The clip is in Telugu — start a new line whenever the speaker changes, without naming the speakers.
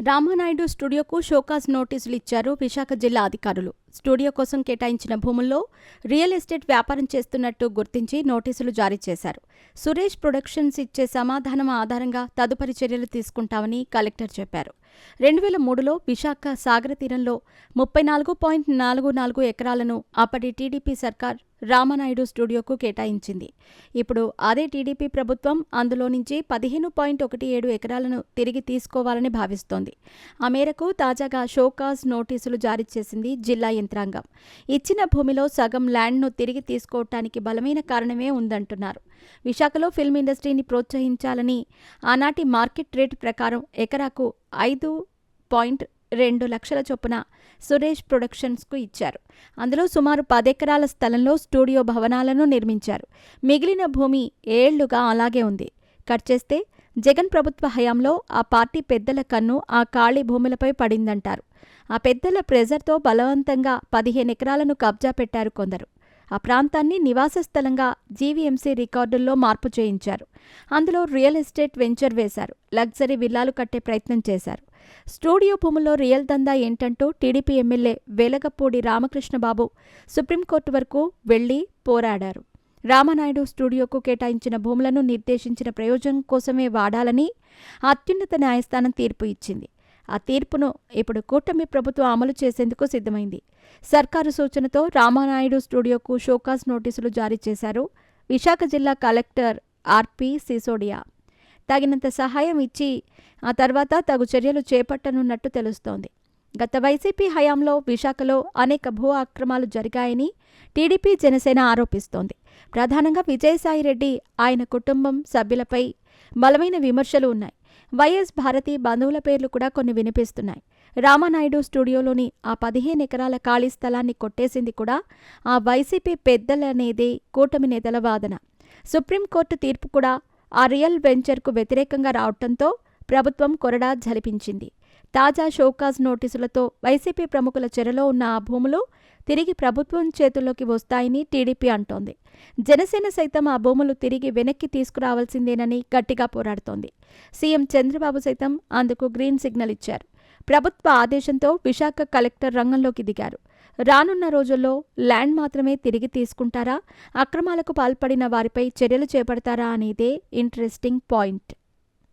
రామానాయుడు స్టూడియోకు షోకాజ్ నోటీసులు ఇచ్చారు విశాఖ జిల్లా అధికారులు. స్టూడియో కోసం కేటాయించిన భూముల్లో రియల్ ఎస్టేట్ వ్యాపారం చేస్తున్నట్టు గుర్తించి నోటీసులు జారీ చేశారు. సురేష్ ప్రొడక్షన్స్ ఇచ్చే సమాధానం ఆధారంగా తదుపరి చర్యలు తీసుకుంటామని కలెక్టర్ చెప్పారు. 2003లో విశాఖ సాగర తీరంలో 34.44 ఎకరాలను అప్పటి టీడీపీ సర్కార్ రామానాయుడు స్టూడియోకు కేటాయించింది. ఇప్పుడు అదే టీడీపీ ప్రభుత్వం అందులో నుంచి 15.17 ఎకరాలను తిరిగి తీసుకోవాలని భావిస్తోంది. ఆ మేరకు తాజాగా షోకాజ్ నోటీసులు జారీ చేసింది జిల్లా యంత్రాంగం. ఇచ్చిన భూమిలో సగం ల్యాండ్ను తిరిగి తీసుకోవటానికి బలమైన కారణమే ఉందంటున్నారు. విశాఖలో ఫిల్మ్ ఇండస్ట్రీని ప్రోత్సహించాలని ఆనాటి మార్కెట్ రేటు ప్రకారం ఎకరాకు 5.2 లక్షల చొప్పున సురేష్ ప్రొడక్షన్స్కు ఇచ్చారు. అందులో సుమారు 10 ఎకరాల స్థలంలో స్టూడియో భవనాలను నిర్మించారు. మిగిలిన భూమి ఏళ్లుగా అలాగే ఉంది. కట్ చేస్తే జగన్ ప్రభుత్వ హయాంలో ఆ పార్టీ పెద్దల కన్ను ఆ ఖాళీ భూములపై పడిందంటారు. ఆ పెద్దల ప్రెజర్తో బలవంతంగా 15 ఎకరాలను కబ్జా పెట్టారు కొందరు. ఆ ప్రాంతాన్ని నివాస స్థలంగా జీవీఎంసీ రికార్డుల్లో మార్పు చేయించారు. అందులో రియల్ ఎస్టేట్ వెంచర్ వేశారు. లగ్జరీ విల్లాలు కట్టే ప్రయత్నం చేశారు. స్టూడియో భూముల్లో రియల్ దందా ఏంటంటూ TDP MLA Velagapudi Ramakrishnababu supreme court వరకు వెళ్లి పోరాడారు. రామానాయుడు స్టూడియోకు కేటాయించిన భూములను నిర్దేశించిన ప్రయోజనం కోసమే వాడాలని అత్యున్నత న్యాయస్థానం తీర్పు ఇచ్చింది. ఆ తీర్పును ఇప్పుడు కూటమి ప్రభుత్వం అమలు చేసేందుకు సిద్ధమైంది. సర్కారు సూచనతో రామానాయుడు స్టూడియోకు షోకాజ్ నోటీసులు జారీ చేశారు విశాఖ జిల్లా కలెక్టర్ ఆర్పి సిసోడియా. తగినంత సహాయం ఇచ్చి ఆ తర్వాత తగు చర్యలు చేపట్టనున్నట్టు తెలుస్తోంది. గత వైసీపీ హయాంలో విశాఖలో అనేక భూ అక్రమాలు జరిగాయని టీడీపీ జనసేన ఆరోపిస్తోంది. ప్రధానంగా విజయసాయిరెడ్డి ఆయన కుటుంబం సభ్యులపై బలమైన విమర్శలు ఉన్నాయి. వైఎస్ భారతి బంధువుల పేర్లు కూడా కొన్ని వినిపిస్తున్నాయి. రామానాయుడు స్టూడియోలోని ఆ 15 ఎకరాల ఖాళీ స్థలాన్ని కొట్టేసింది కూడా ఆ వైసీపీ పెద్దలనేదే కూటమి నేతల వాదన. సుప్రీంకోర్టు తీర్పు కూడా ఆ రియల్ వెంచర్కు వ్యతిరేకంగా రావడంతో ప్రభుత్వం కొరడా జలిపించింది. తాజా షోకాజ్ నోటీసులతో వైసీపీ ప్రముఖుల చెరలో ఉన్న ఆ భూములు తిరిగి ప్రభుత్వం చేతుల్లోకి వస్తాయని టీడీపీ అంటోంది. జనసేన సైతం ఆ భూములు తిరిగి వెనక్కి తీసుకురావాల్సిందేనని గట్టిగా పోరాడుతోంది. సీఎం చంద్రబాబు సైతం అందుకు గ్రీన్ సిగ్నల్ ఇచ్చారు. ప్రభుత్వ ఆదేశంతో విశాఖ కలెక్టర్ రంగంలోకి దిగారు. రానున్న రోజుల్లో ల్యాండ్ మాత్రమే తిరిగి తీసుకుంటారా, అక్రమాలకు పాల్పడిన వారిపై చర్యలు చేపడతారా అనేదే ఇంట్రెస్టింగ్ పాయింట్.